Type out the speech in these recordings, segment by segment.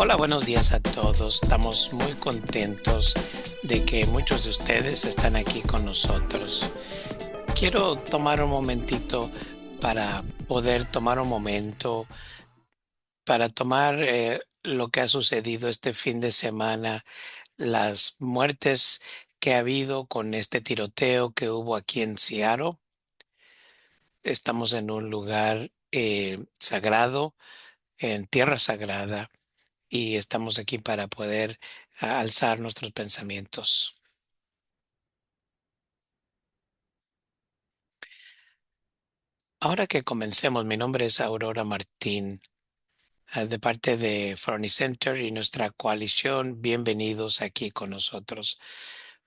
Hola, buenos días a todos. Estamos muy contentos de que muchos de ustedes están aquí con nosotros. Quiero tomar un momentito para poder tomar un momento para tomar lo que ha sucedido este fin de semana, las muertes que ha habido con este tiroteo que hubo aquí en Seattle. Estamos en un lugar sagrado, en tierra sagrada, y estamos aquí para poder alzar nuestros pensamientos. Ahora que comencemos, mi nombre es Aurora Martín, de parte de Front Center y nuestra coalición. Bienvenidos aquí con nosotros.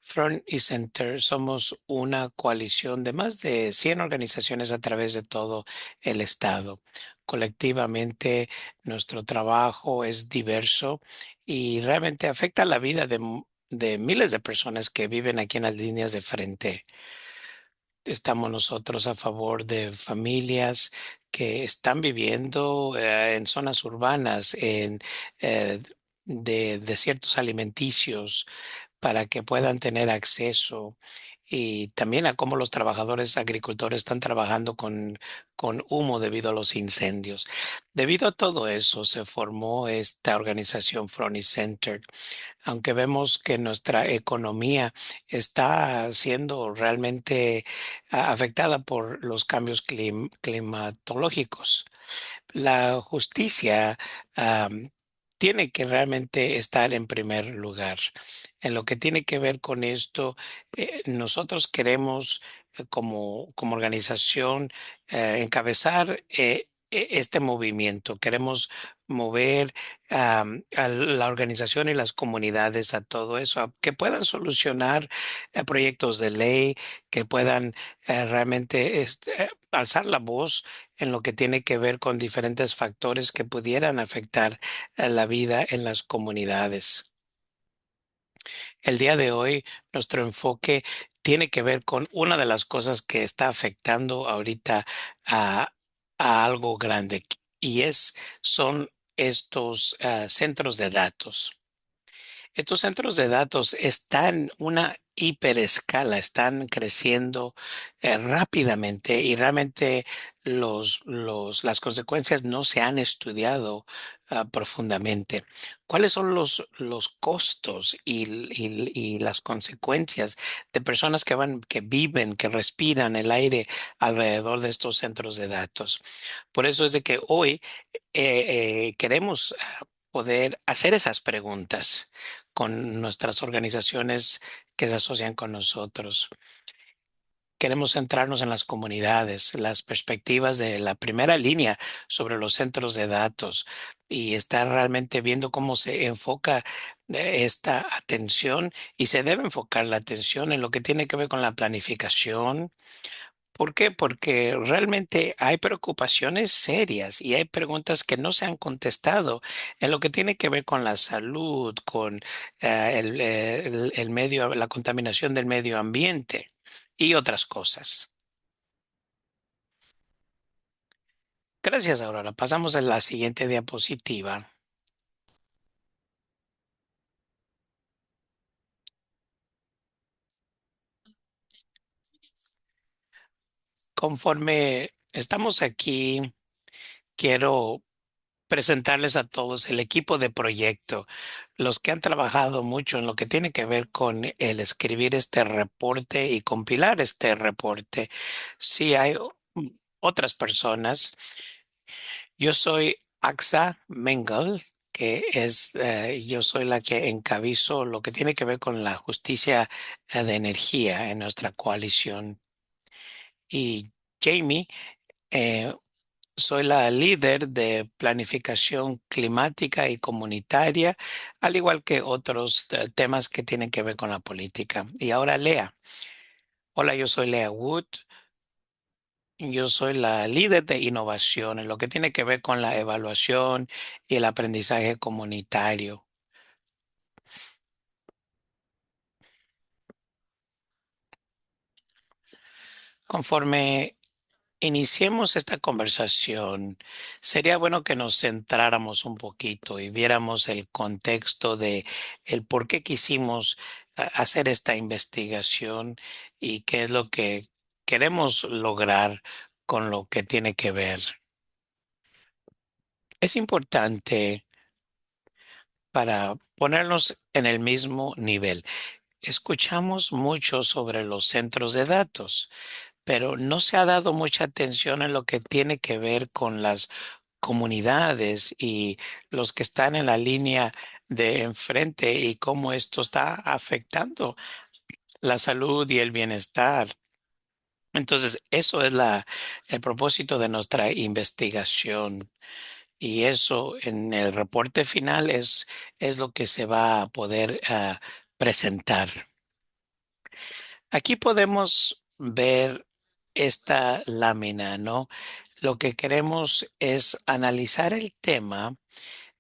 Front y Center somos una coalición de más de 100 organizaciones a través de todo el estado. Colectivamente, nuestro trabajo es diverso y realmente afecta la vida de miles de personas que viven aquí en las líneas de frente. Estamos nosotros a favor de familias que están viviendo en zonas urbanas, eh, de desiertos alimenticios, para que puedan tener acceso, y también a cómo los trabajadores agricultores están trabajando con humo debido a los incendios. Debido a todo eso, se formó esta organización Front Center, aunque vemos que nuestra economía está siendo realmente afectada por los cambios climatológicos. La justicia tiene que realmente estar en primer lugar. En lo que tiene que ver con esto, nosotros queremos, como organización, encabezar este movimiento. Queremos mover a la organización y las comunidades a todo eso, a que puedan solucionar proyectos de ley, que puedan realmente alzar la voz en lo que tiene que ver con diferentes factores que pudieran afectar la vida en las comunidades. El día de hoy, nuestro enfoque tiene que ver con una de las cosas que está afectando ahorita a, a algo grande, y son estos centros de datos. Estos centros de datos están una hiperescala, están creciendo rápidamente, y realmente las consecuencias no se han estudiado profundamente. ¿Cuáles son los costos y las consecuencias de personas que viven, que respiran el aire alrededor de estos centros de datos? Por eso es de que hoy queremos poder hacer esas preguntas con nuestras organizaciones que se asocian con nosotros. Queremos centrarnos en las comunidades, las perspectivas de la primera línea sobre los centros de datos, y estar realmente viendo cómo se enfoca esta atención, y se debe enfocar la atención en lo que tiene que ver con la planificación. ¿Por qué? Porque realmente hay preocupaciones serias y hay preguntas que no se han contestado en lo que tiene que ver con la salud, con el medio, la contaminación del medio ambiente y otras cosas. Gracias, Aurora. Pasamos a la siguiente diapositiva. Conforme estamos aquí, quiero presentarles a todos el equipo de proyecto, los que han trabajado mucho en lo que tiene que ver con el escribir este reporte y compilar este reporte. Sí, hay otras personas. Yo soy Axa Mengel, yo soy la que encabezo lo que tiene que ver con la justicia de energía en nuestra coalición. Y Jamie, eh, soy la líder de planificación climática y comunitaria, al igual que otros temas que tienen que ver con la política. Y ahora Lea. Hola, yo soy Lea Wood. Yo soy la líder de innovación en lo que tiene que ver con la evaluación y el aprendizaje comunitario. Conforme iniciemos esta conversación, sería bueno que nos centráramos un poquito y viéramos el contexto de el por qué quisimos hacer esta investigación y qué es lo que queremos lograr con lo que tiene que ver. Es importante para ponernos en el mismo nivel. Escuchamos mucho sobre los centros de datos, pero no se ha dado mucha atención en lo que tiene que ver con las comunidades y los que están en la línea de enfrente y cómo esto está afectando la salud y el bienestar. Entonces, eso es el propósito de nuestra investigación. Y eso en el reporte final es lo que se va a poder presentar. Aquí podemos ver esta lámina, ¿no? Lo que queremos es analizar el tema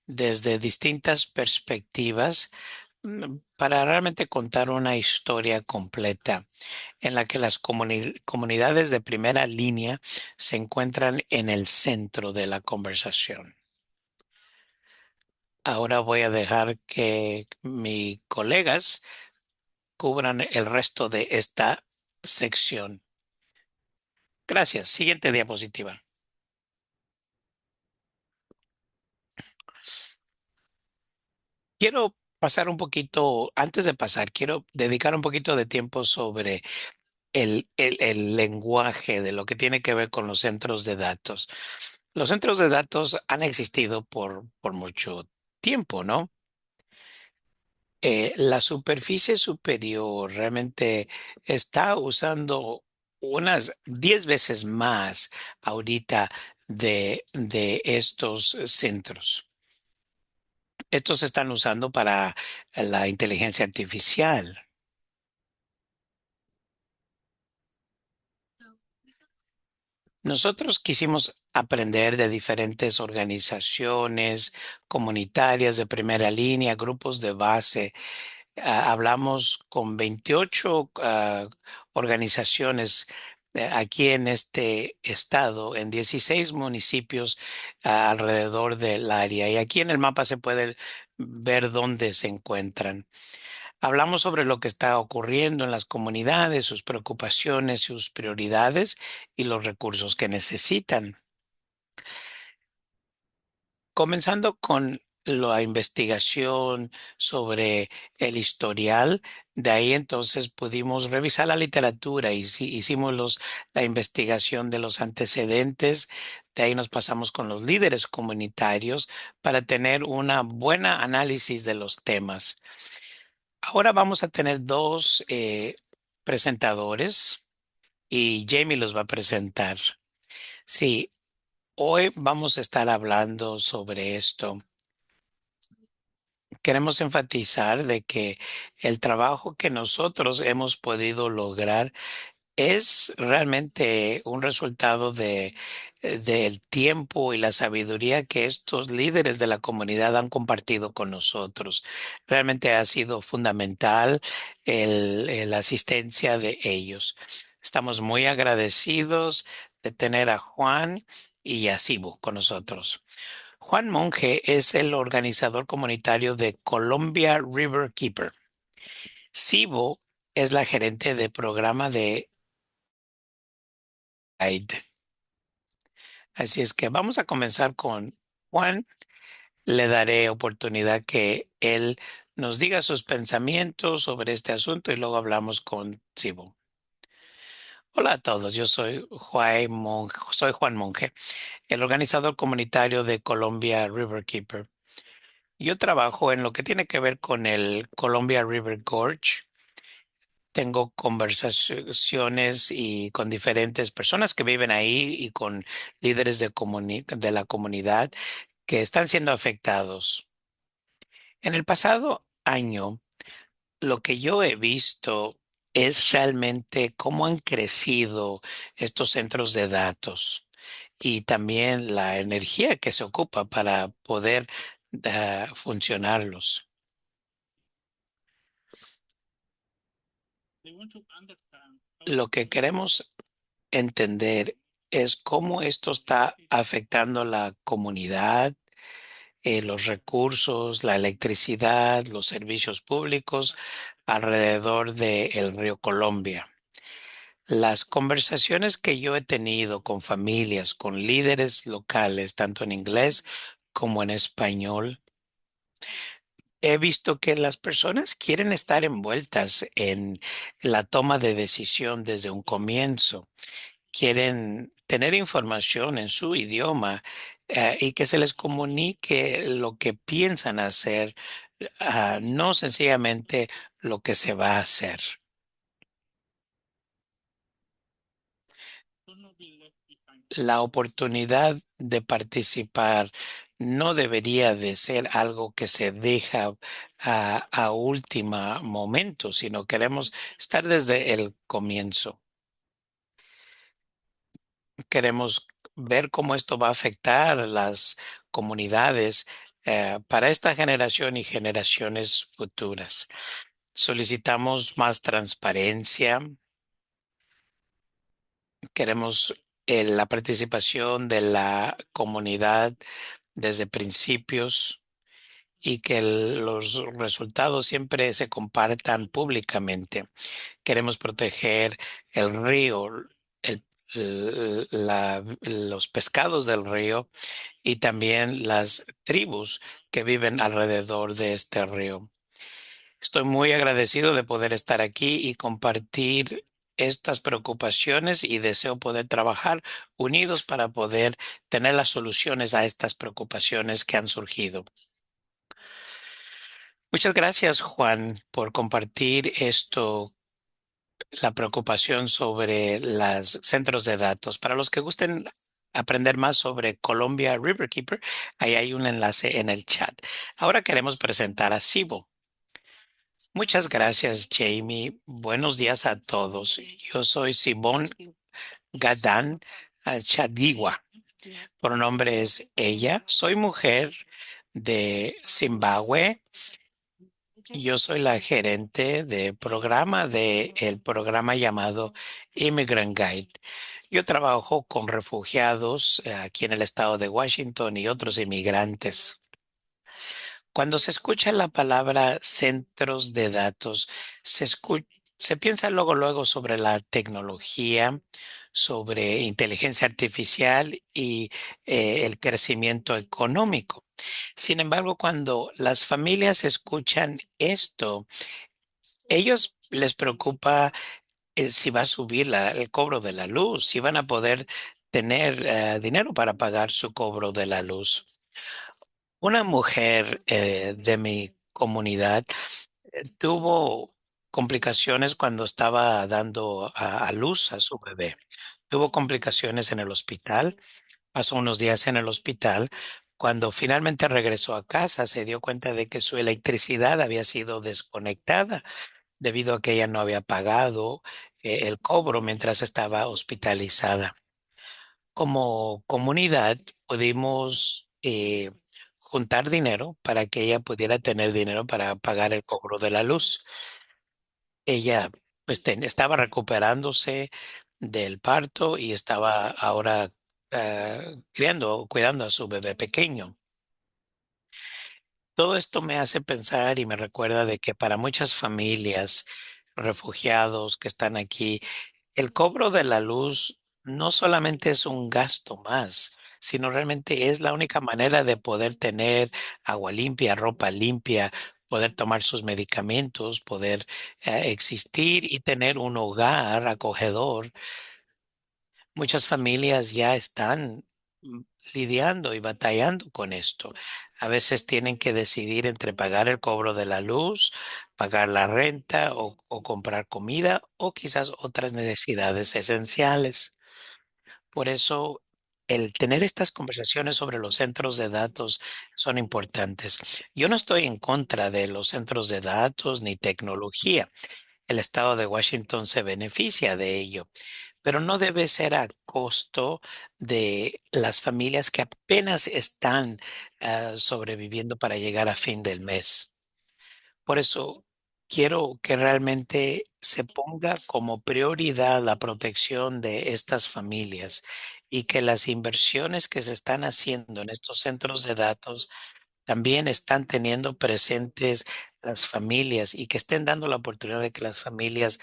desde distintas perspectivas para realmente contar una historia completa en la que las comunidades de primera línea se encuentran en el centro de la conversación. Ahora voy a dejar que mis colegas cubran el resto de esta sección. Gracias. Siguiente diapositiva. Quiero pasar un poquito, antes de pasar, quiero dedicar un poquito de tiempo sobre el lenguaje de lo que tiene que ver con los centros de datos. Los centros de datos han existido por mucho tiempo, ¿no? La superficie superior realmente está usando unas 10 veces más ahorita de estos centros. Estos se están usando para la inteligencia artificial. Nosotros quisimos aprender de diferentes organizaciones comunitarias de primera línea, grupos de base. Hablamos con 28 organizaciones aquí en este estado, en 16 municipios alrededor del área. Y aquí en el mapa se puede ver dónde se encuentran. Hablamos sobre lo que está ocurriendo en las comunidades, sus preocupaciones, sus prioridades y los recursos que necesitan. Comenzando con la investigación sobre el historial, de ahí entonces pudimos revisar la literatura y hicimos la investigación de los antecedentes, de ahí nos pasamos con los líderes comunitarios para tener una buena análisis de los temas. Ahora vamos a tener dos presentadores y Jamie los va a presentar. Sí, hoy vamos a estar hablando sobre esto. Queremos enfatizar de que el trabajo que nosotros hemos podido lograr es realmente un resultado del tiempo y la sabiduría que estos líderes de la comunidad han compartido con nosotros. Realmente ha sido fundamental la asistencia de ellos. Estamos muy agradecidos de tener a Juan y a Sibu con nosotros. Juan Monge es el organizador comunitario de Columbia River Keeper. Sibo es la gerente de programa de AID. Así es que vamos a comenzar con Juan. Le daré oportunidad que él nos diga sus pensamientos sobre este asunto y luego hablamos con Sibo. Hola a todos, yo soy Juan Monge, el organizador comunitario de Columbia River Keeper. Yo trabajo en lo que tiene que ver con el Columbia River Gorge. Tengo conversaciones y con diferentes personas que viven ahí y con líderes de la comunidad que están siendo afectados. En el pasado año, lo que yo he visto es realmente cómo han crecido estos centros de datos y también la energía que se ocupa para poder funcionarlos. Lo que queremos entender es cómo esto está afectando la comunidad, los recursos, la electricidad, los servicios públicos alrededor del río Colombia. Las conversaciones que yo he tenido con familias, con líderes locales, tanto en inglés como en español, he visto que las personas quieren estar envueltas en la toma de decisión desde un comienzo. Quieren tener información en su idioma y que se les comunique lo que piensan hacer, no sencillamente lo que se va a hacer. La oportunidad de participar no debería de ser algo que se deja a última momento, sino queremos estar desde el comienzo. Queremos ver cómo esto va a afectar las comunidades para esta generación y generaciones futuras. Solicitamos más transparencia, queremos la participación de la comunidad desde principios y que los resultados siempre se compartan públicamente. Queremos proteger el río, el- los pescados del río y también las tribus que viven alrededor de este río. Estoy muy agradecido de poder estar aquí y compartir estas preocupaciones y deseo poder trabajar unidos para poder tener las soluciones a estas preocupaciones que han surgido. Muchas gracias, Juan, por compartir esto, la preocupación sobre los centros de datos. Para los que gusten aprender más sobre Columbia Riverkeeper, ahí hay un enlace en el chat. Ahora queremos presentar a Sibo. Muchas gracias, Jamie. Buenos días a todos. Yo soy Sibón Gadán Chadiwa. Pronombre es ella. Soy mujer de Zimbabue. Yo soy la gerente de programa de el programa llamado Immigrant Guide. Yo trabajo con refugiados aquí en el estado de Washington y otros inmigrantes. Cuando se escucha la palabra centros de datos, se piensa luego sobre la tecnología, sobre inteligencia artificial y el crecimiento económico. Sin embargo, cuando las familias escuchan esto, ellos les preocupa si va a subir el cobro de la luz, si van a poder tener dinero para pagar su cobro de la luz. Una mujer de mi comunidad tuvo complicaciones cuando estaba dando a luz a su bebé. Tuvo complicaciones en el hospital, pasó unos días en el hospital. Cuando finalmente regresó a casa, se dio cuenta de que su electricidad había sido desconectada debido a que ella no había pagado el cobro mientras estaba hospitalizada. Como comunidad pudimos juntar dinero para que ella pudiera tener dinero para pagar el cobro de la luz. Ella pues estaba recuperándose del parto y estaba ahora cuidando a su bebé pequeño. Todo esto me hace pensar y me recuerda de que para muchas familias, refugiados que están aquí, el cobro de la luz no solamente es un gasto más, sino realmente es la única manera de poder tener agua limpia, ropa limpia, poder tomar sus medicamentos, poder existir y tener un hogar acogedor. Muchas familias ya están mm, lidiando y batallando con esto. A veces tienen que decidir entre pagar el cobro de la luz, pagar la renta o comprar comida o quizás otras necesidades esenciales. Por eso, el tener estas conversaciones sobre los centros de datos son importantes. Yo no estoy en contra de los centros de datos ni tecnología. El estado de Washington se beneficia de ello, pero no debe ser a costo de las familias que apenas están sobreviviendo para llegar a fin del mes. Por eso quiero que realmente se ponga como prioridad la protección de estas familias y que las inversiones que se están haciendo en estos centros de datos también están teniendo presentes las familias y que estén dando la oportunidad de que las familias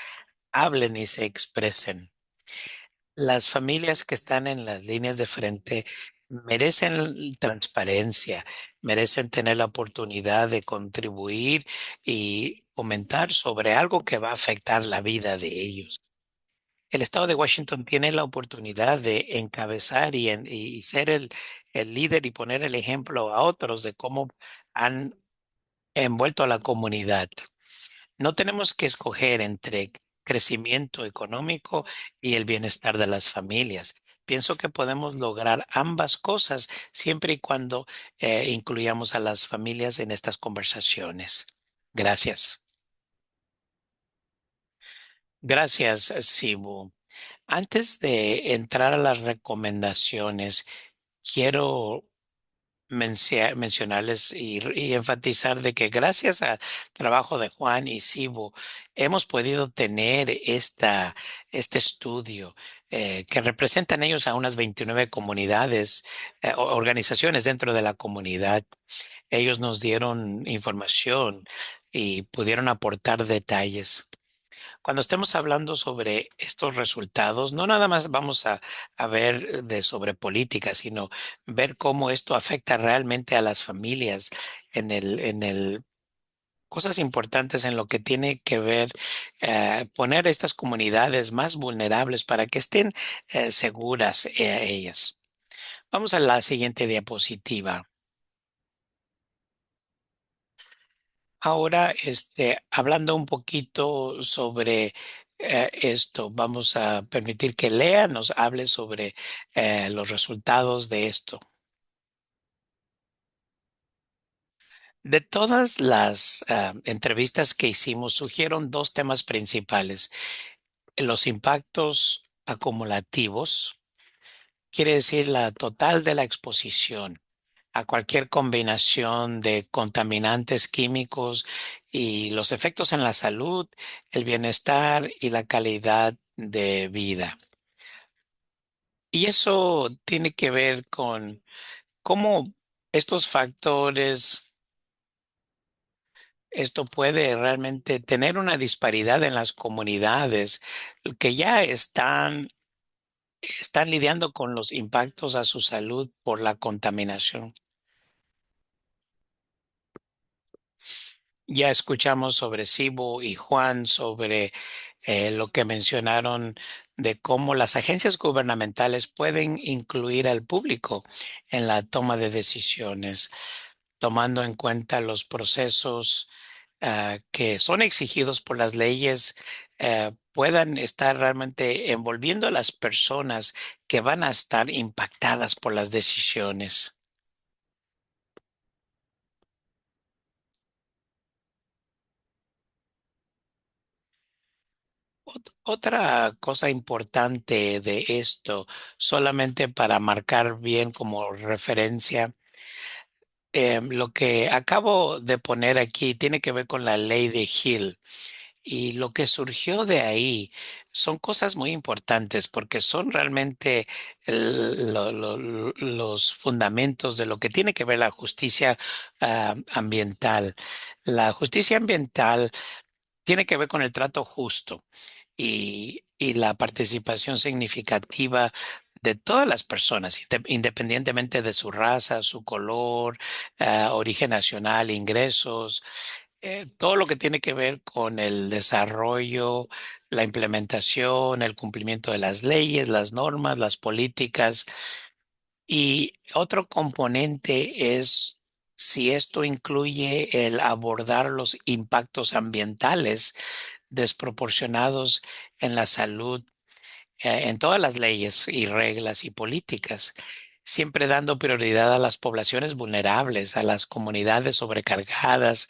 hablen y se expresen. Las familias que están en las líneas de frente merecen transparencia, merecen tener la oportunidad de contribuir y comentar sobre algo que va a afectar la vida de ellos. El estado de Washington tiene la oportunidad de encabezar y ser el líder y poner el ejemplo a otros de cómo han envuelto a la comunidad. No tenemos que escoger entre crecimiento económico y el bienestar de las familias. Pienso que podemos lograr ambas cosas siempre y cuando incluyamos a las familias en estas conversaciones. Gracias. Gracias, Sibu. Antes de entrar a las recomendaciones, quiero mencionarles y enfatizar de que gracias al trabajo de Juan y Sibo hemos podido tener este estudio que representan ellos a unas 29 comunidades, organizaciones dentro de la comunidad. Ellos nos dieron información y pudieron aportar detalles. Cuando estemos hablando sobre estos resultados, no nada más vamos a ver de sobre política, sino ver cómo esto afecta realmente a las familias en el cosas importantes en lo que tiene que ver poner estas comunidades más vulnerables para que estén seguras ellas. Vamos a la siguiente diapositiva. Ahora, hablando un poquito sobre esto, vamos a permitir que Lea nos hable sobre los resultados de esto. De todas las entrevistas que hicimos, surgieron dos temas principales: los impactos acumulativos, quiere decir la total de la exposición a cualquier combinación de contaminantes químicos y los efectos en la salud, el bienestar y la calidad de vida. Y eso tiene que ver con cómo estos factores, esto puede realmente tener una disparidad en las comunidades que ya están lidiando con los impactos a su salud por la contaminación. Ya escuchamos sobre Sibo y Juan sobre lo que mencionaron de cómo las agencias gubernamentales pueden incluir al público en la toma de decisiones, tomando en cuenta los procesos que son exigidos por las leyes, puedan estar realmente envolviendo a las personas que van a estar impactadas por las decisiones. Otra cosa importante de esto, solamente para marcar bien como referencia, lo que acabo de poner aquí tiene que ver con la ley de Hill. Y lo que surgió de ahí son cosas muy importantes porque son realmente los fundamentos de lo que tiene que ver la justicia ambiental. La justicia ambiental tiene que ver con el trato justo y la participación significativa de todas las personas, independientemente de su raza, su color, origen nacional, ingresos, todo lo que tiene que ver con el desarrollo, la implementación, el cumplimiento de las leyes, las normas, las políticas. Y otro componente es si esto incluye el abordar los impactos ambientales desproporcionados en la salud, en todas las leyes y reglas y políticas, siempre dando prioridad a las poblaciones vulnerables, a las comunidades sobrecargadas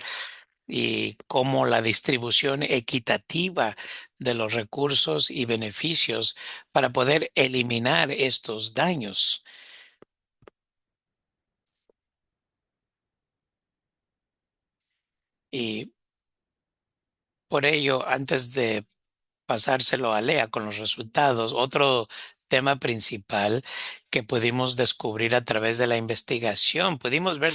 y como la distribución equitativa de los recursos y beneficios para poder eliminar estos daños. Y por ello, antes de pasárselo a Lea con los resultados, otro tema principal que pudimos descubrir a través de la investigación. Pudimos ver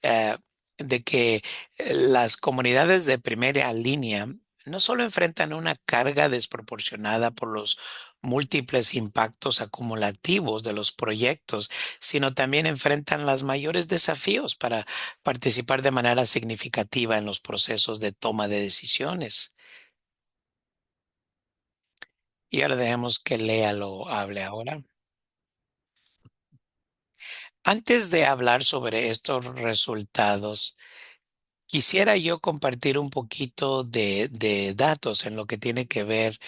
eh, de que las comunidades de primera línea no solo enfrentan una carga desproporcionada por los múltiples impactos acumulativos de los proyectos, sino también enfrentan los mayores desafíos para participar de manera significativa en los procesos de toma de decisiones. Y ahora dejemos que Lea lo hable ahora. Antes de hablar sobre estos resultados, quisiera yo compartir un poquito de datos en lo que tiene que ver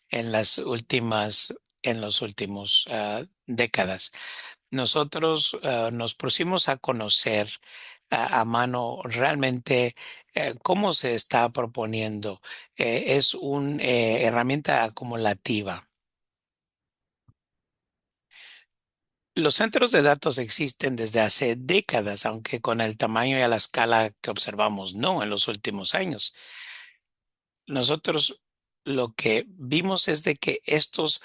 en los últimos décadas. Nosotros nos pusimos a conocer a mano realmente cómo se está proponiendo. Es una herramienta acumulativa. Los centros de datos existen desde hace décadas, aunque con el tamaño y a la escala que observamos, no en los últimos años. Nosotros lo que vimos es de que estos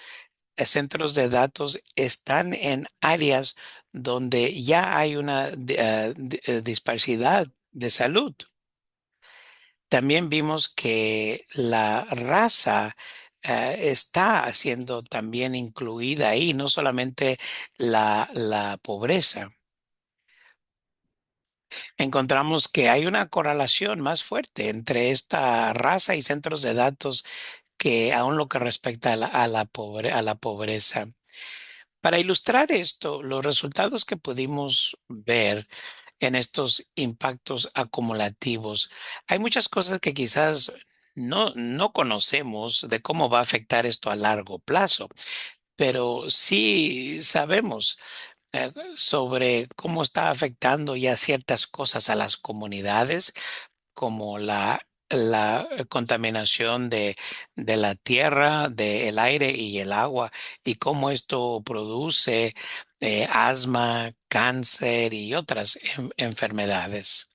centros de datos están en áreas donde ya hay una disparidad de salud. También vimos que la raza está siendo también incluida ahí, no solamente la pobreza. Encontramos que hay una correlación más fuerte entre esta raza y centros de datos que aún lo que respecta a la pobreza. Para ilustrar esto, los resultados que pudimos ver en estos impactos acumulativos, hay muchas cosas que quizás no conocemos de cómo va a afectar esto a largo plazo, pero sí sabemos sobre cómo está afectando ya ciertas cosas a las comunidades, como la contaminación de la tierra, del aire y el agua, y cómo esto produce asma, cáncer y otras enfermedades.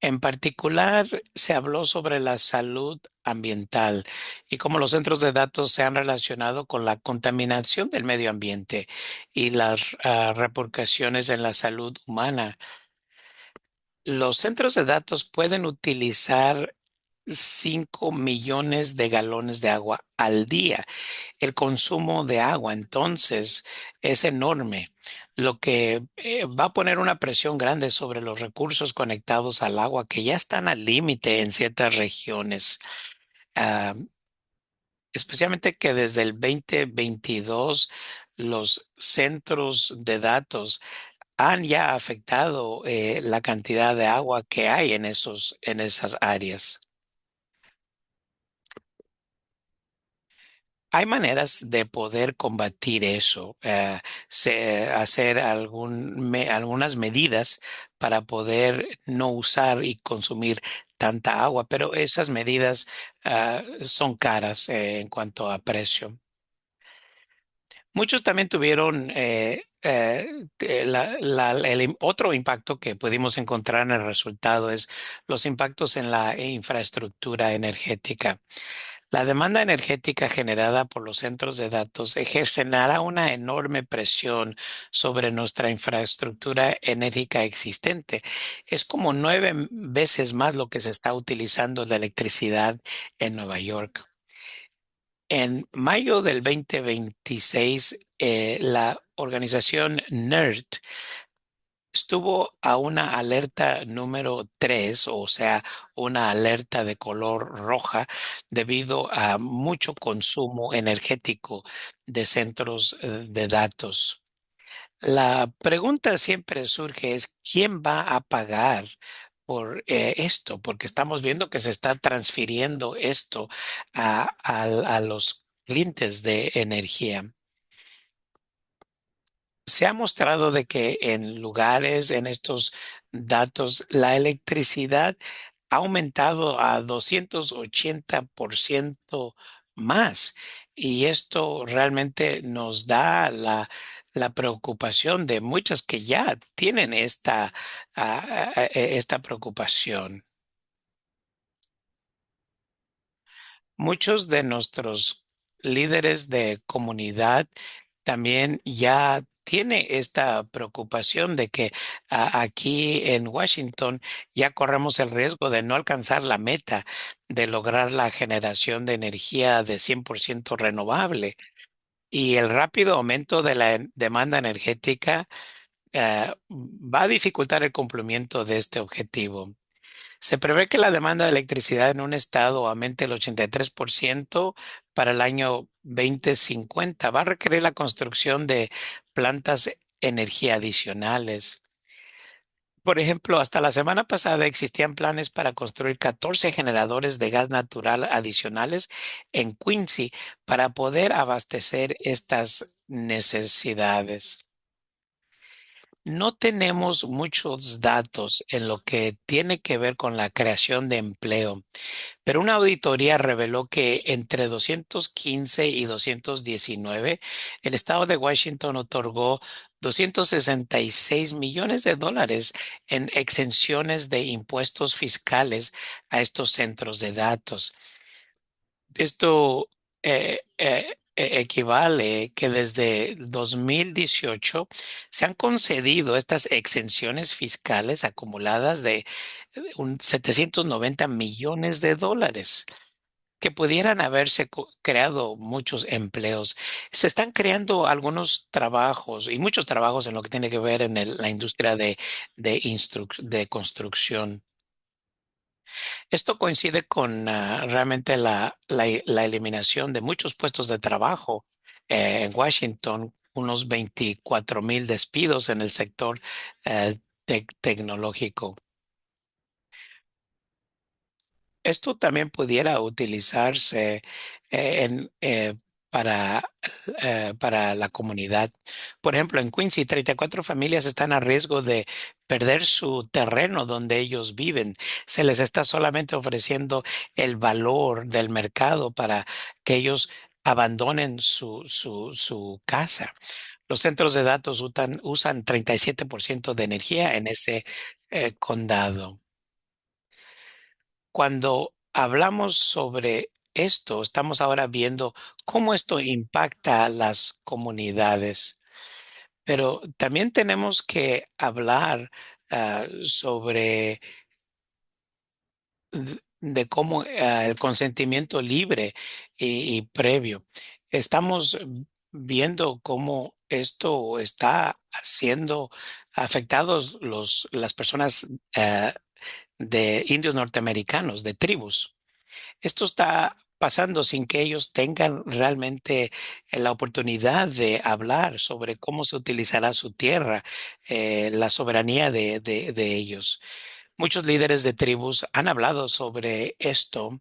En particular, se habló sobre la salud ambiental y cómo los centros de datos se han relacionado con la contaminación del medio ambiente y las repercusiones en la salud humana. Los centros de datos pueden utilizar 5 millones de galones de agua al día. El consumo de agua entonces es enorme, lo que va a poner una presión grande sobre los recursos conectados al agua que ya están al límite en ciertas regiones. Ah, Especialmente que desde el 2022 los centros de datos han ya afectado la cantidad de agua que hay en esas áreas. Hay maneras de poder combatir eso, hacer algunas medidas para poder no usar y consumir tanta agua, pero esas medidas son caras en cuanto a precio. Muchos también tuvieron otro impacto que pudimos encontrar en el resultado es los impactos en la infraestructura energética. La demanda energética generada por los centros de datos ejercerá una enorme presión sobre nuestra infraestructura enérgica existente. Es como 9 veces más lo que se está utilizando de electricidad en Nueva York. En mayo del 2026, la organización NERD estuvo a una alerta número 3, o sea, una alerta de color roja, debido a mucho consumo energético de centros de datos. La pregunta siempre surge es, ¿quién va a pagar por esto? Porque estamos viendo que se está transfiriendo esto a los clientes de energía. Se ha mostrado de que en lugares, en estos datos, la electricidad ha aumentado a 280% más. Y esto realmente nos da la preocupación de muchas que ya tienen esta preocupación. Muchos de nuestros líderes de comunidad también ya tiene esta preocupación de que aquí en Washington ya corremos el riesgo de no alcanzar la meta de lograr la generación de energía de 100% renovable. Y el rápido aumento de la demanda energética va a dificultar el cumplimiento de este objetivo. Se prevé que la demanda de electricidad en un estado aumente el 83% para el año 2050. Va a requerir la construcción de plantas de energía adicionales. Por ejemplo, hasta la semana pasada existían planes para construir 14 generadores de gas natural adicionales en Quincy para poder abastecer estas necesidades. No tenemos muchos datos en lo que tiene que ver con la creación de empleo, pero una auditoría reveló que entre 215 y 219, el estado de Washington otorgó 266 millones de dólares en exenciones de impuestos fiscales a estos centros de datos. Esto equivale que desde el 2018 se han concedido estas exenciones fiscales acumuladas de 790 millones de dólares que pudieran haberse creado muchos empleos. Se están creando algunos trabajos y muchos trabajos en lo que tiene que ver en la industria de construcción. Esto coincide con realmente la eliminación de muchos puestos de trabajo en Washington, unos 24,000 despidos en el sector tecnológico. Esto también pudiera utilizarse para, para la comunidad. Por ejemplo, en Quincy, 34 familias están a riesgo de perder su terreno donde ellos viven. Se les está solamente ofreciendo el valor del mercado para que ellos abandonen su casa. Los centros de datos usan 37% de energía en ese condado. Cuando hablamos sobre esto, estamos ahora viendo cómo esto impacta a las comunidades, pero también tenemos que hablar sobre de cómo el consentimiento libre y previo. Estamos viendo cómo esto está haciendo afectados las personas de indios norteamericanos, de tribus. Esto está pasando sin que ellos tengan realmente la oportunidad de hablar sobre cómo se utilizará su tierra, la soberanía de ellos. Muchos líderes de tribus han hablado sobre esto.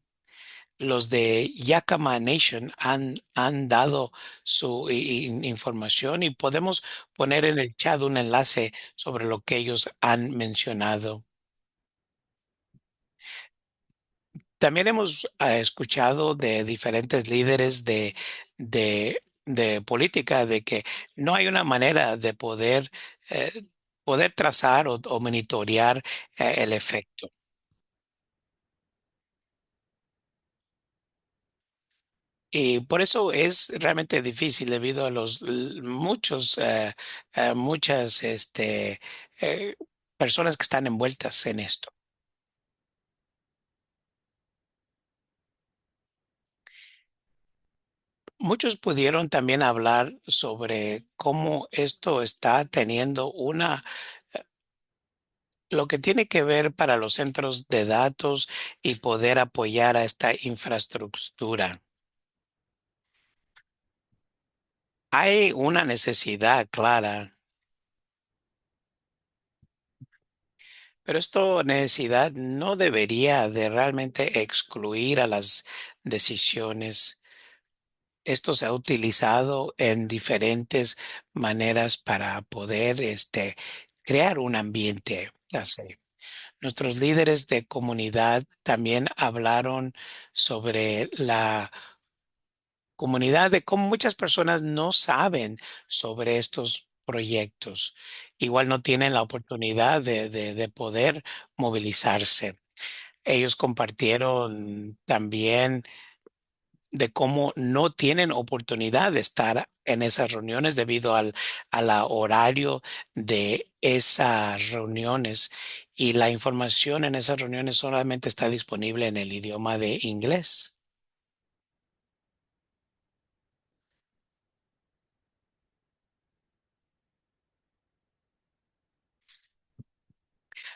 Los de Yakama Nation han dado su información y podemos poner en el chat un enlace sobre lo que ellos han mencionado. También hemos escuchado de diferentes líderes de política de que no hay una manera de eh, poder trazar o monitorear el efecto. Y por eso es realmente difícil debido a muchas eh, personas que están envueltas en esto. Muchos pudieron también hablar sobre cómo esto está teniendo lo que tiene que ver para los centros de datos y poder apoyar a esta infraestructura. Hay una necesidad clara, pero esta necesidad no debería de realmente excluir a las decisiones. Esto se ha utilizado en diferentes maneras para poder crear un ambiente así. Nuestros líderes de comunidad también hablaron sobre la comunidad, de cómo muchas personas no saben sobre estos proyectos. Igual no tienen la oportunidad de poder movilizarse. Ellos compartieron también de cómo no tienen oportunidad de estar en esas reuniones debido al horario de esas reuniones y la información en esas reuniones solamente está disponible en el idioma de inglés.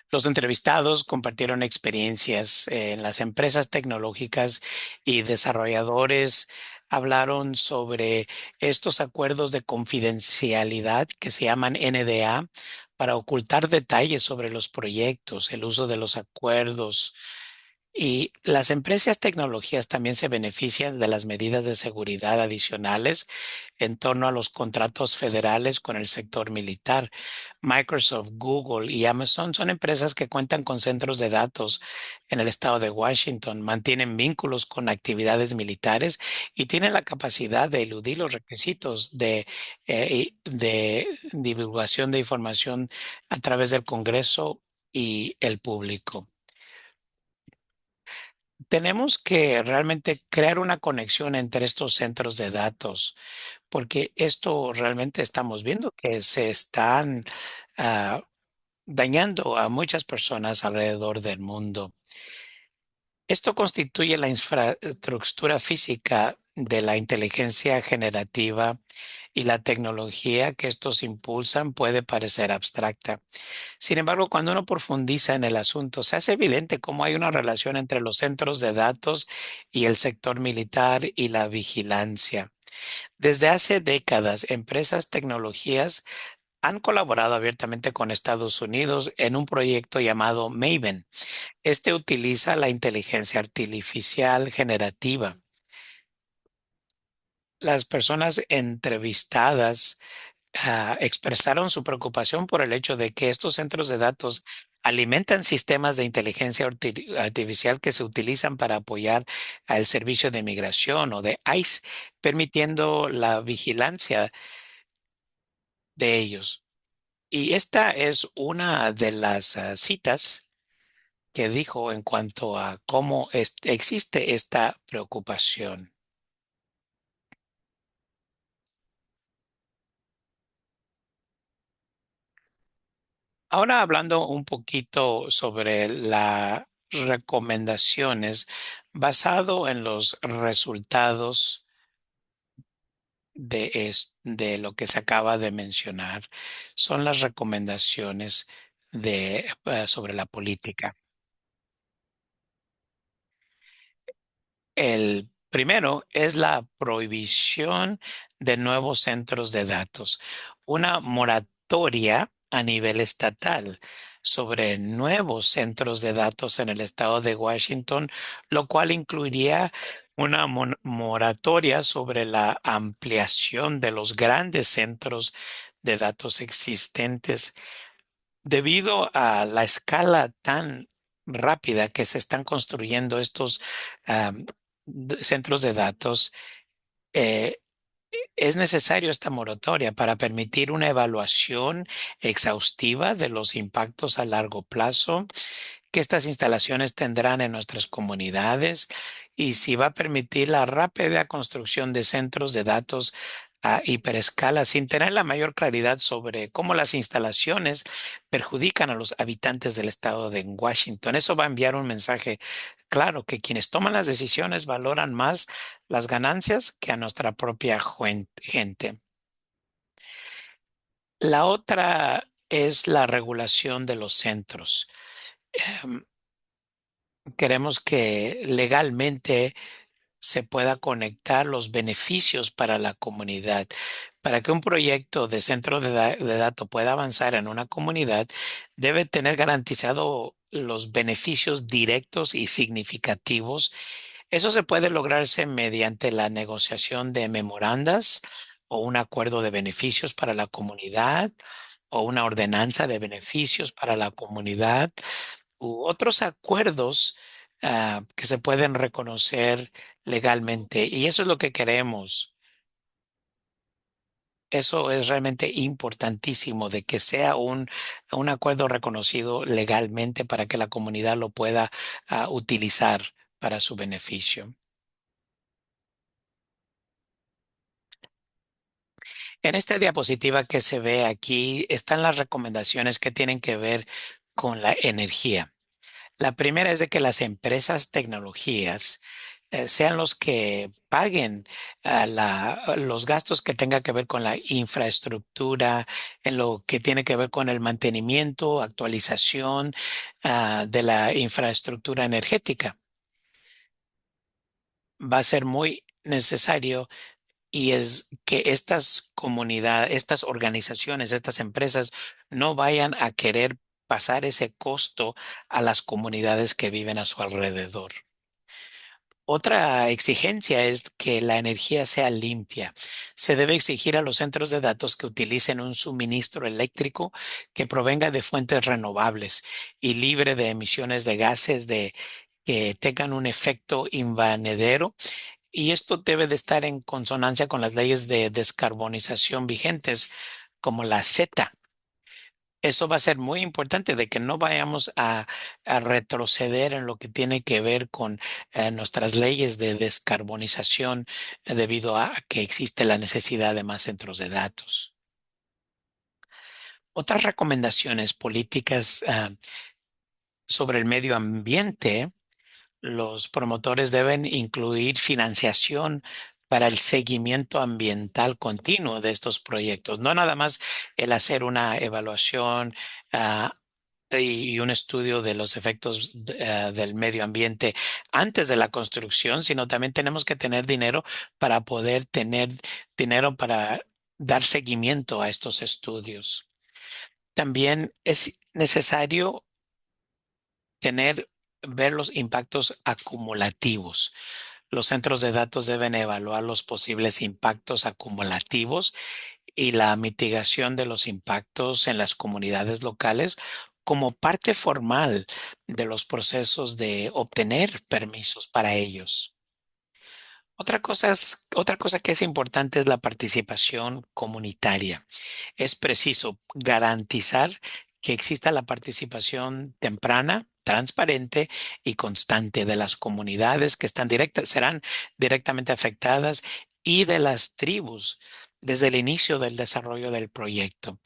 Los entrevistados compartieron experiencias en las empresas tecnológicas y desarrolladores hablaron sobre estos acuerdos de confidencialidad que se llaman NDA para ocultar detalles sobre los proyectos, el uso de los acuerdos. Y las empresas tecnologías también se benefician de las medidas de seguridad adicionales en torno a los contratos federales con el sector militar. Microsoft, Google y Amazon son empresas que cuentan con centros de datos en el estado de Washington, mantienen vínculos con actividades militares y tienen la capacidad de eludir los requisitos de divulgación de información a través del Congreso y el público. Tenemos que realmente crear una conexión entre estos centros de datos, porque esto realmente estamos viendo que se están ah, dañando a muchas personas alrededor del mundo. Esto constituye la infraestructura física de la inteligencia generativa y la tecnología que estos impulsan puede parecer abstracta. Sin embargo, cuando uno profundiza en el asunto, se hace evidente cómo hay una relación entre los centros de datos y el sector militar y la vigilancia. Desde hace décadas, empresas tecnologías han colaborado abiertamente con Estados Unidos en un proyecto llamado Maven. Este utiliza la inteligencia artificial generativa. Las personas entrevistadas expresaron su preocupación por el hecho de que estos centros de datos alimentan sistemas de inteligencia artificial que se utilizan para apoyar al servicio de migración o de ICE, permitiendo la vigilancia de ellos. Y esta es una de las citas que dijo en cuanto a cómo existe esta preocupación. Ahora hablando un poquito sobre las recomendaciones basado en los resultados de lo que se acaba de mencionar, son las recomendaciones sobre la política. El primero es la prohibición de nuevos centros de datos, una moratoria a nivel estatal sobre nuevos centros de datos en el estado de Washington, lo cual incluiría una moratoria sobre la ampliación de los grandes centros de datos existentes debido a la escala tan rápida que se están construyendo estos centros de datos. eh, es necesario esta moratoria para permitir una evaluación exhaustiva de los impactos a largo plazo que estas instalaciones tendrán en nuestras comunidades y si va a permitir la rápida construcción de centros de datos a hiperescala sin tener la mayor claridad sobre cómo las instalaciones perjudican a los habitantes del estado de Washington. Eso va a enviar un mensaje claro que quienes toman las decisiones valoran más las ganancias que a nuestra propia gente. La otra es la regulación de los centros. Em, Queremos que legalmente se pueda conectar los beneficios para la comunidad. Para que un proyecto de centro de datos pueda avanzar en una comunidad, debe tener garantizado los beneficios directos y significativos. Eso se puede lograrse mediante la negociación de memorandas o un acuerdo de beneficios para la comunidad o una ordenanza de beneficios para la comunidad u otros acuerdos que se pueden reconocer legalmente. Y eso es lo que queremos. Eso es realmente importantísimo de que sea un acuerdo reconocido legalmente para que la comunidad lo pueda utilizar para su beneficio. En esta diapositiva que se ve aquí están las recomendaciones que tienen que ver con la energía. La primera es de que las empresas tecnologías sean los que paguen los gastos que tenga que ver con la infraestructura, en lo que tiene que ver con el mantenimiento, actualización de la infraestructura energética. Va a ser muy necesario y es que estas comunidades, estas organizaciones, estas empresas no vayan a querer pasar ese costo a las comunidades que viven a su alrededor. Otra exigencia es que la energía sea limpia. Se debe exigir a los centros de datos que utilicen un suministro eléctrico que provenga de fuentes renovables y libre de emisiones de gases que tengan un efecto invernadero, y esto debe de estar en consonancia con las leyes de descarbonización vigentes, como la Z. Eso va a ser muy importante de que no vayamos a retroceder en lo que tiene que ver con nuestras leyes de descarbonización debido a que existe la necesidad de más centros de datos. Otras recomendaciones políticas sobre el medio ambiente. Los promotores deben incluir financiación para el seguimiento ambiental continuo de estos proyectos, no nada más el hacer una evaluación ah, y un estudio de los efectos del medio ambiente antes de la construcción, sino también tenemos que tener dinero para poder tener dinero para dar seguimiento a estos estudios. También es necesario ver los impactos acumulativos. Los centros de datos deben evaluar los posibles impactos acumulativos y la mitigación de los impactos en las comunidades locales como parte formal de los procesos de obtener permisos para ellos. Otra cosa que es importante es la participación comunitaria. Es preciso garantizar que exista la participación temprana, transparente y constante de las comunidades que serán directamente afectadas y de las tribus desde el inicio del desarrollo del proyecto.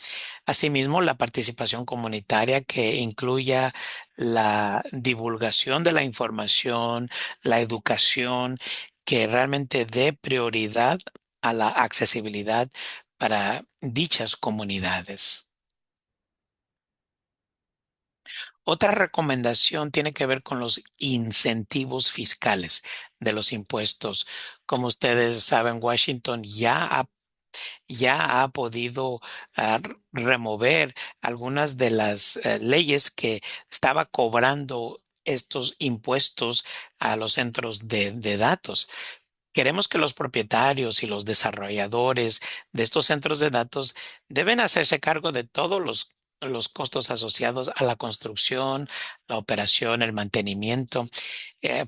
Asimismo, la participación comunitaria que incluya la divulgación de la información, la educación, que realmente dé prioridad a la accesibilidad para dichas comunidades. Otra recomendación tiene que ver con los incentivos fiscales de los impuestos. Como ustedes saben, Washington ya ha podido remover algunas de las leyes que estaba cobrando estos impuestos a los centros de datos. Queremos que los propietarios y los desarrolladores de estos centros de datos deben hacerse cargo de todos los costos asociados a la construcción, la operación, el mantenimiento,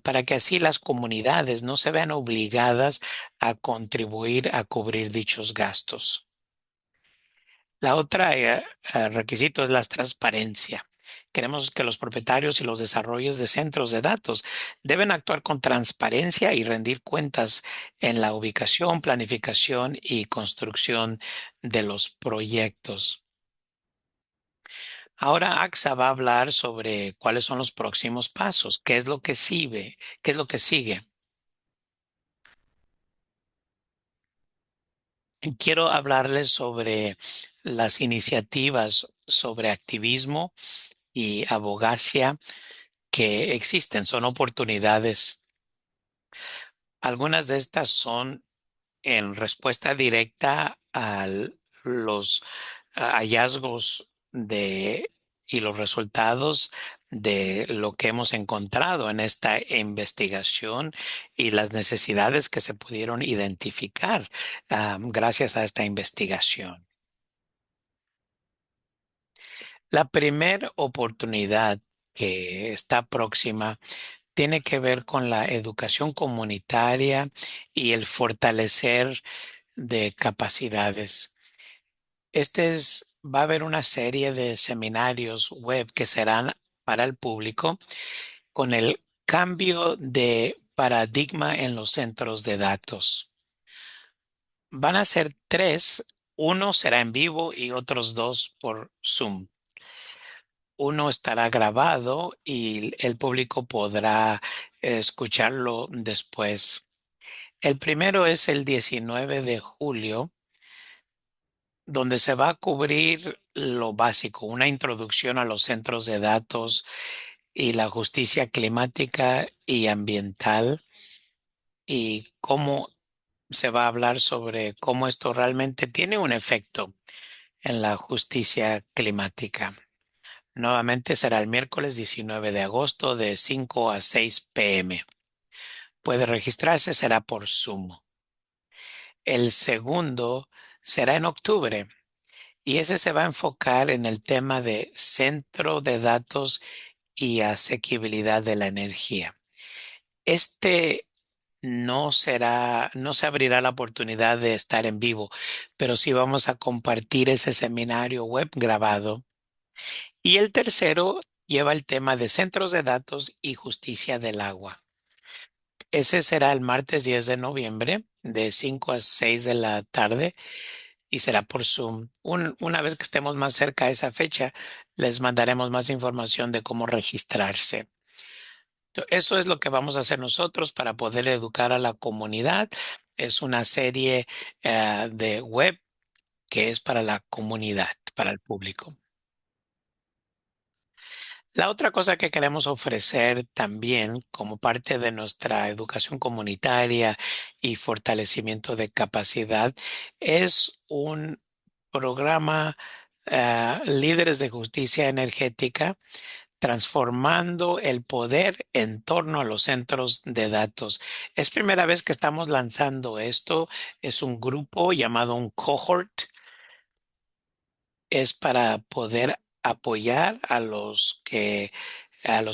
para que así las comunidades no se vean obligadas a contribuir a cubrir dichos gastos. La otra requisito es la transparencia. Queremos que los propietarios y los desarrollos de centros de datos deben actuar con transparencia y rendir cuentas en la ubicación, planificación y construcción de los proyectos. Ahora AXA va a hablar sobre cuáles son los próximos pasos, qué es lo que sigue, qué es lo que sigue. Quiero hablarles sobre las iniciativas sobre activismo y abogacía que existen, son oportunidades. Algunas de estas son en respuesta directa a los hallazgos y los resultados de lo que hemos encontrado en esta investigación y las necesidades que se pudieron identificar gracias a esta investigación. La primera oportunidad que está próxima tiene que ver con la educación comunitaria y el fortalecer de capacidades. Va a haber una serie de seminarios web que serán para el público con el cambio de paradigma en los centros de datos. Van a ser tres Uno será en vivo y otros dos por Zoom. Uno estará grabado y el público podrá escucharlo después. El primero es el 19 de julio, donde se va a cubrir lo básico, una introducción a los centros de datos y la justicia climática y ambiental, y cómo se va a hablar sobre cómo esto realmente tiene un efecto en la justicia climática. Nuevamente será el miércoles 19 de agosto de 5 a 6 p.m. Puede registrarse, será por Zoom. El segundo será en octubre y ese se va a enfocar en el tema de centro de datos y asequibilidad de la energía. Este no se abrirá la oportunidad de estar en vivo, pero sí vamos a compartir ese seminario web grabado. Y el tercero lleva el tema de centros de datos y justicia del agua. Ese será el martes 10 de noviembre de 5 a 6 de la tarde y será por Zoom. Una vez que estemos más cerca de esa fecha, les mandaremos más información de cómo registrarse. Eso es lo que vamos a hacer nosotros para poder educar a la comunidad. Es una serie de web que es para la comunidad, para el público. La otra cosa que queremos ofrecer también como parte de nuestra educación comunitaria y fortalecimiento de capacidad es un programa Líderes de Justicia Energética, transformando el poder en torno a los centros de datos. Es primera vez que estamos lanzando esto. Es un grupo llamado un cohort. Es para poder apoyar a los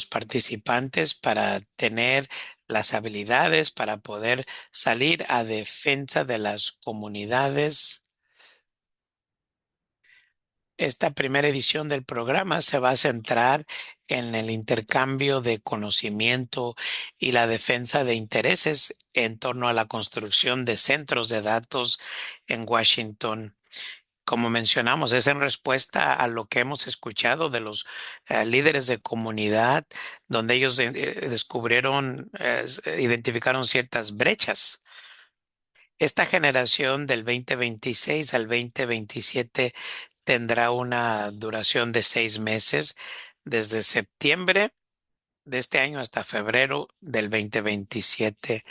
participantes para tener las habilidades para poder salir a defensa de las comunidades. Esta primera edición del programa se va a centrar en el intercambio de conocimiento y la defensa de intereses en torno a la construcción de centros de datos en Washington. Como mencionamos, es en respuesta a lo que hemos escuchado de los líderes de comunidad, donde ellos descubrieron, identificaron ciertas brechas. Esta generación del 2026 al 2027 tendrá una duración de 6 meses, desde septiembre de este año hasta febrero del 2027.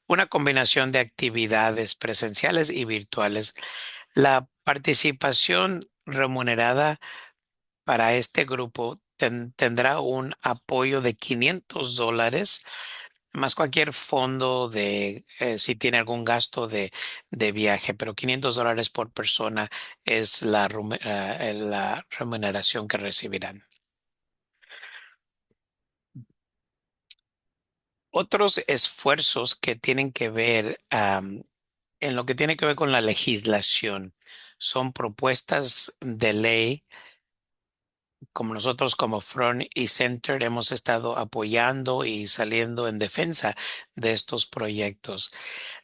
Una combinación de actividades presenciales y virtuales. La participación remunerada para este grupo tendrá un apoyo de $500 más cualquier fondo de si tiene algún gasto de viaje, pero $500 por persona es la remuneración que recibirán. Otros esfuerzos que tienen que ver en lo que tiene que ver con la legislación son propuestas de ley. Como nosotros como Front y Center hemos estado apoyando y saliendo en defensa de estos proyectos.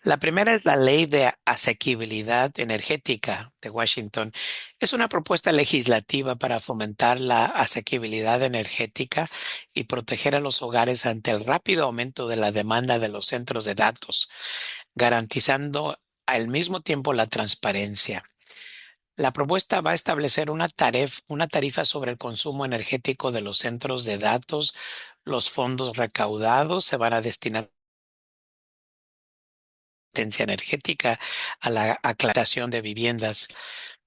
La primera es la Ley de Asequibilidad Energética de Washington. Es una propuesta legislativa para fomentar la asequibilidad energética y proteger a los hogares ante el rápido aumento de la demanda de los centros de datos, garantizando al mismo tiempo la transparencia. La propuesta va a establecer una tarifa sobre el consumo energético de los centros de datos. Los fondos recaudados se van a destinar a la eficiencia energética, a la aclaración de viviendas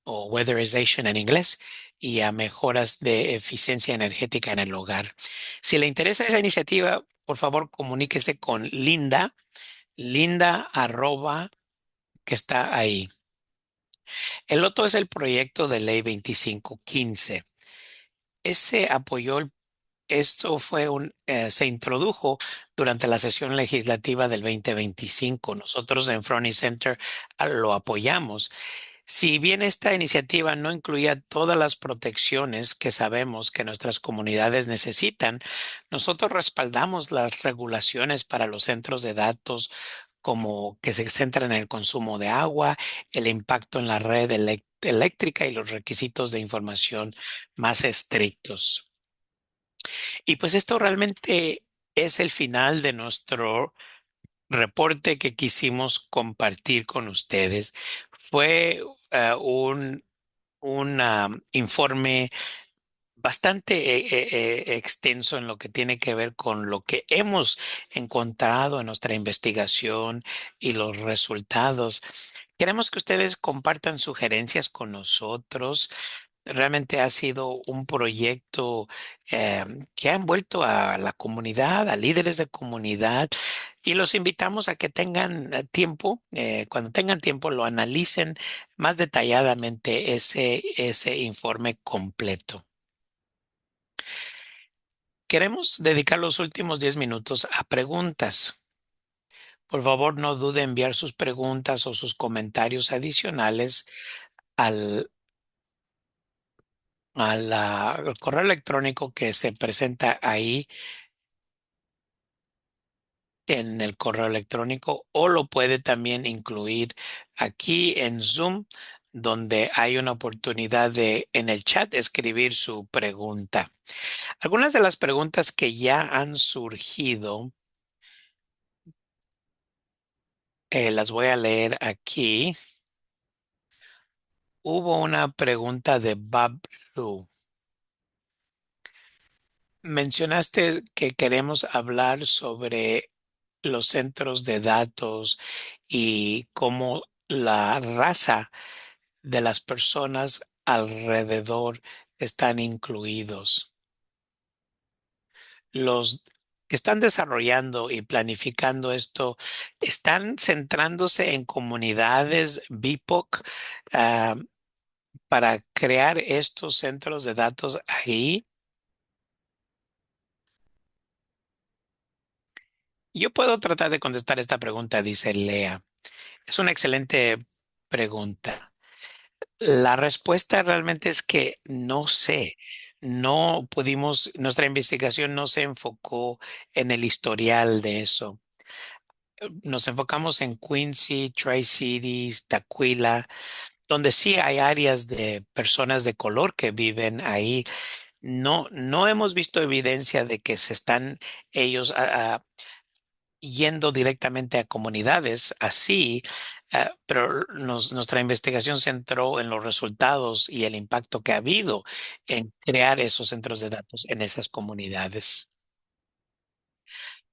o weatherization en inglés y a mejoras de eficiencia energética en el hogar. Si le interesa esa iniciativa, por favor comuníquese con Linda arroba que está ahí. El otro es el proyecto de ley 2515. Ese apoyó Esto se introdujo durante la sesión legislativa del 2025. Nosotros en Front y Center lo apoyamos. Si bien esta iniciativa no incluía todas las protecciones que sabemos que nuestras comunidades necesitan, nosotros respaldamos las regulaciones para los centros de datos como que se centran en el consumo de agua, el impacto en la red eléctrica y los requisitos de información más estrictos. Y pues esto realmente es el final de nuestro reporte que quisimos compartir con ustedes. Fue un informe bastante extenso en lo que tiene que ver con lo que hemos encontrado en nuestra investigación y los resultados. Queremos que ustedes compartan sugerencias con nosotros. Realmente ha sido un proyecto que ha envuelto a la comunidad, a líderes de comunidad, y los invitamos a que tengan tiempo, cuando tengan tiempo, lo analicen más detalladamente ese informe completo. Queremos dedicar los últimos 10 minutos a preguntas. Por favor, no dude en enviar sus preguntas o sus comentarios adicionales al, al correo electrónico que se presenta ahí en el correo electrónico, o lo puede también incluir aquí en Zoom, donde hay una oportunidad de en el chat escribir su pregunta. Algunas de las preguntas que ya han surgido, las voy a leer aquí. Hubo una pregunta de Bob Lu. Mencionaste que queremos hablar sobre los centros de datos y cómo la raza de las personas alrededor están incluidos. Los que están desarrollando y planificando esto están centrándose en comunidades BIPOC, ah, para crear estos centros de datos ahí. Yo puedo tratar de contestar esta pregunta, dice Lea. Es una excelente pregunta. La respuesta realmente es que no sé. No pudimos, nuestra investigación no se enfocó en el historial de eso. Nos enfocamos en Quincy, Tri-Cities, Taquila, donde sí hay áreas de personas de color que viven ahí. No hemos visto evidencia de que se están ellos yendo directamente a comunidades así, pero nuestra investigación se centró en los resultados y el impacto que ha habido en crear esos centros de datos en esas comunidades.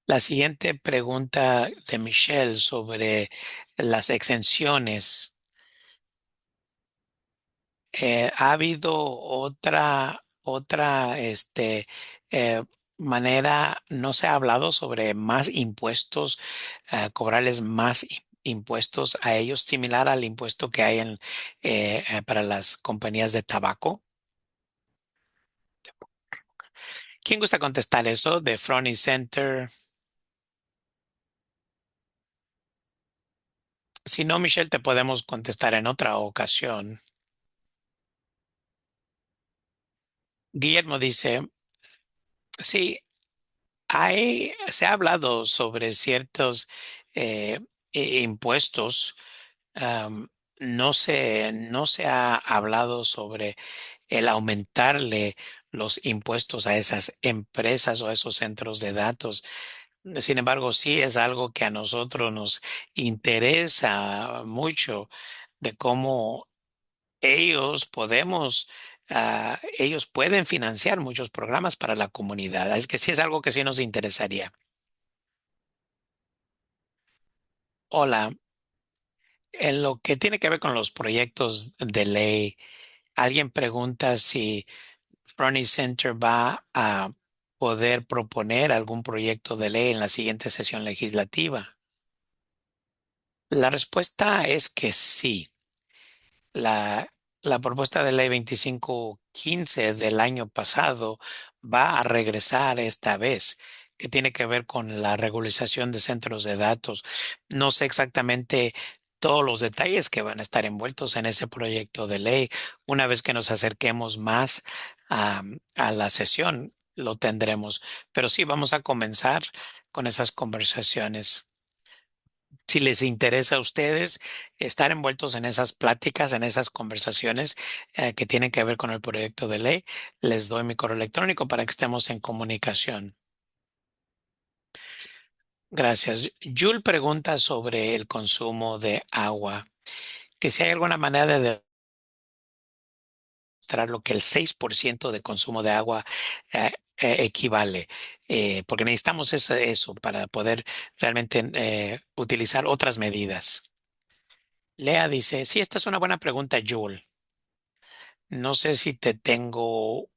La siguiente pregunta de Michelle sobre las exenciones. ¿Ha habido otra manera? ¿No se ha hablado sobre más impuestos, cobrarles más impuestos a ellos, similar al impuesto que hay para las compañías de tabaco? ¿Quién gusta contestar eso? De Front y Center. Si no, Michelle, te podemos contestar en otra ocasión. Guillermo dice, sí, se ha hablado sobre ciertos eh, impuestos. Am, no se ha hablado sobre el aumentarle los impuestos a esas empresas o a esos centros de datos. Sin embargo, sí es algo que a nosotros nos interesa mucho, de cómo ellos pueden financiar muchos programas para la comunidad. Es que sí es algo que sí nos interesaría. Hola, en lo que tiene que ver con los proyectos de ley, alguien pregunta si Ronnie Center va a poder proponer algún proyecto de ley en la siguiente sesión legislativa. La respuesta es que sí. La, la propuesta de ley 2515 del año pasado va a regresar esta vez, que tiene que ver con la regularización de centros de datos. No sé exactamente todos los detalles que van a estar envueltos en ese proyecto de ley. Una vez que nos acerquemos más a la sesión, lo tendremos. Pero sí, vamos a comenzar con esas conversaciones. Si les interesa a ustedes estar envueltos en esas pláticas, en esas conversaciones que tienen que ver con el proyecto de ley, les doy mi correo electrónico para que estemos en comunicación. Gracias. Jul pregunta sobre el consumo de agua, que si hay alguna manera de demostrar lo que el 6% de consumo de agua equivale, porque necesitamos eso para poder realmente utilizar otras medidas. Lea dice, sí, esta es una buena pregunta, Jul. No sé si te tengo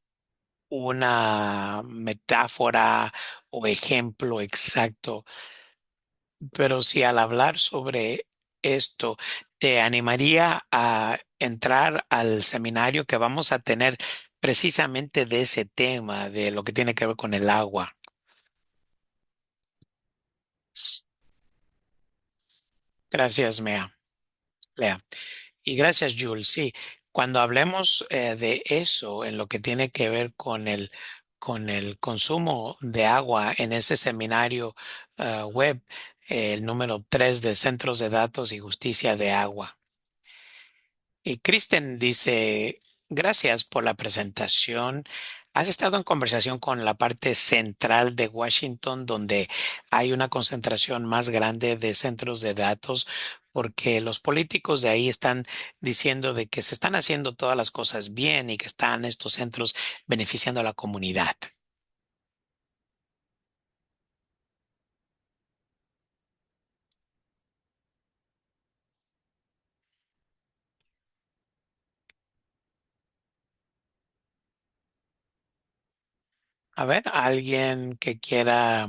una metáfora o ejemplo exacto, pero si al hablar sobre esto, te animaría a entrar al seminario que vamos a tener precisamente de ese tema, de lo que tiene que ver con el agua. Gracias, Lea. Y gracias, Jules. Sí, cuando hablemos de eso, en lo que tiene que ver con el consumo de agua en ese seminario web, el número 3 de Centros de Datos y Justicia de Agua. Y Kristen dice, gracias por la presentación. ¿Has estado en conversación con la parte central de Washington, donde hay una concentración más grande de centros de datos? Porque los políticos de ahí están diciendo de que se están haciendo todas las cosas bien y que están estos centros beneficiando a la comunidad. A ver, alguien que quiera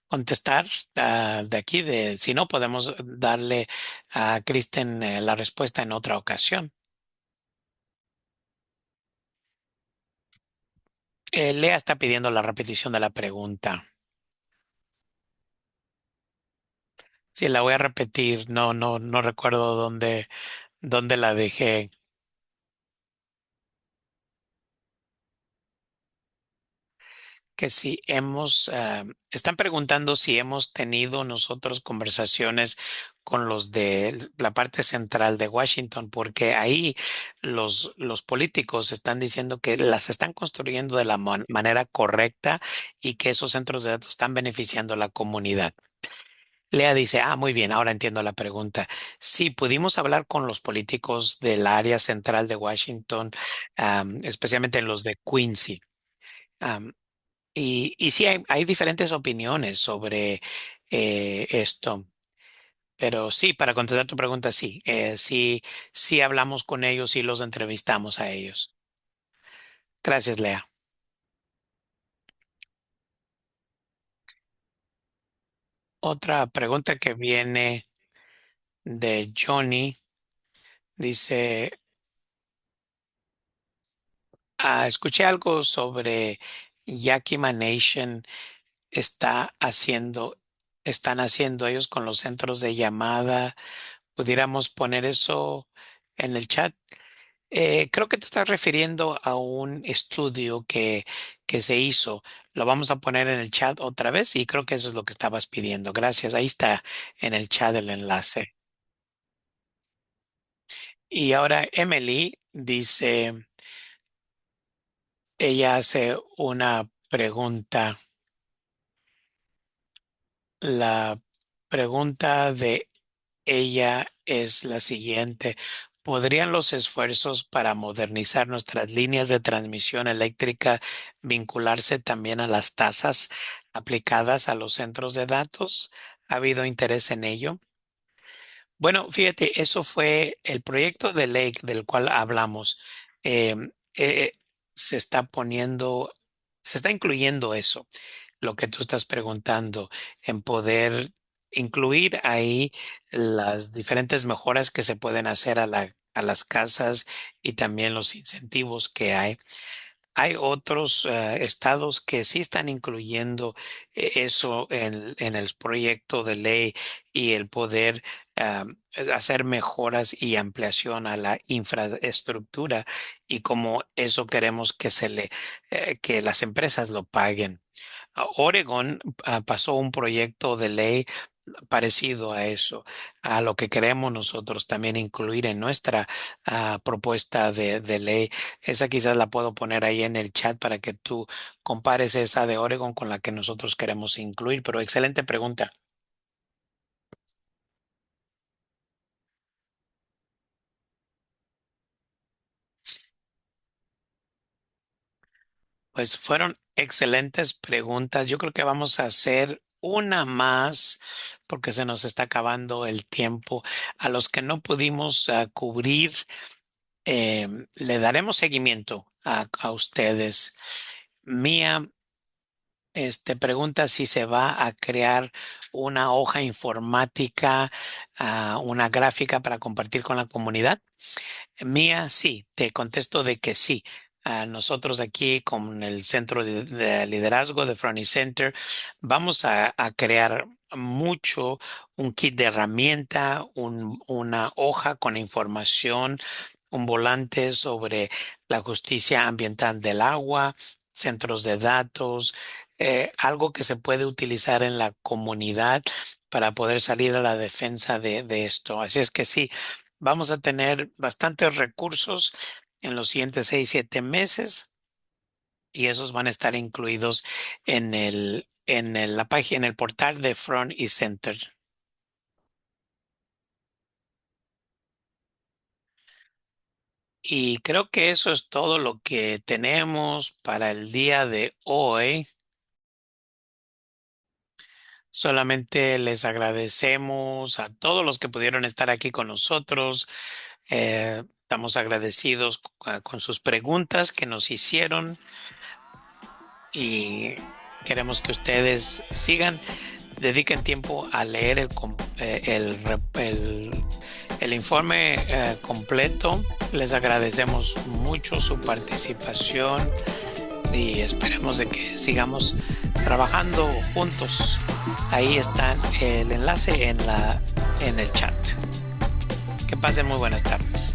contestar de aquí, si no, podemos darle a Kristen la respuesta en otra ocasión. Lea está pidiendo la repetición de la pregunta. Sí, la voy a repetir. No recuerdo dónde la dejé. Que si están preguntando si hemos tenido nosotros conversaciones con los de la parte central de Washington, porque ahí los políticos están diciendo que las están construyendo de la manera correcta y que esos centros de datos están beneficiando a la comunidad. Lea dice, muy bien, ahora entiendo la pregunta. Sí, pudimos hablar con los políticos del área central de Washington, especialmente los de Quincy. Am, y sí, hay diferentes opiniones sobre esto. Pero sí, para contestar tu pregunta, sí, sí hablamos con ellos y los entrevistamos a ellos. Gracias, Lea. Otra pregunta que viene de Johnny dice, escuché algo sobre Yakima Nation está haciendo, están haciendo ellos con los centros de llamada. ¿Pudiéramos poner eso en el chat? Creo que te estás refiriendo a un estudio que se hizo. Lo vamos a poner en el chat otra vez y creo que eso es lo que estabas pidiendo. Gracias. Ahí está en el chat el enlace. Y ahora Emily dice, ella hace una pregunta. La pregunta de ella es la siguiente. ¿Podrían los esfuerzos para modernizar nuestras líneas de transmisión eléctrica vincularse también a las tasas aplicadas a los centros de datos? ¿Ha habido interés en ello? Bueno, fíjate, eso fue el proyecto de ley del cual hablamos. eh, eh, se está poniendo, se está incluyendo eso, lo que tú estás preguntando, en poder incluir ahí las diferentes mejoras que se pueden hacer a las casas y también los incentivos que hay. Hay otros estados que sí están incluyendo eso en el proyecto de ley y el poder hacer mejoras y ampliación a la infraestructura y como eso queremos que las empresas lo paguen. Oregon pasó un proyecto de ley parecido a eso, a lo que queremos nosotros también incluir en nuestra propuesta de ley. Esa quizás la puedo poner ahí en el chat para que tú compares esa de Oregon con la que nosotros queremos incluir. Pero excelente pregunta. Pues fueron excelentes preguntas. Yo creo que vamos a hacer una más porque se nos está acabando el tiempo. A los que no pudimos cubrir, le daremos seguimiento a ustedes. Mía, pregunta si se va a crear una hoja informática, una gráfica para compartir con la comunidad. Mía, sí, te contesto de que sí. Nosotros aquí con el Centro de Liderazgo de Front Center vamos a crear mucho un kit de herramienta, una hoja con información, un volante sobre la justicia ambiental del agua, centros de datos, algo que se puede utilizar en la comunidad para poder salir a la defensa de esto. Así es que sí. Vamos a tener bastantes recursos en los siguientes 6, 7 meses y esos van a estar incluidos la página, en el portal de Front y Center. Y creo que eso es todo lo que tenemos para el día de hoy. Solamente les agradecemos a todos los que pudieron estar aquí con nosotros. Estamos agradecidos con sus preguntas que nos hicieron. Y queremos que ustedes sigan, dediquen tiempo a leer el informe completo. Les agradecemos mucho su participación y esperemos de que sigamos trabajando juntos. Ahí está el enlace en el chat. Que pasen muy buenas tardes.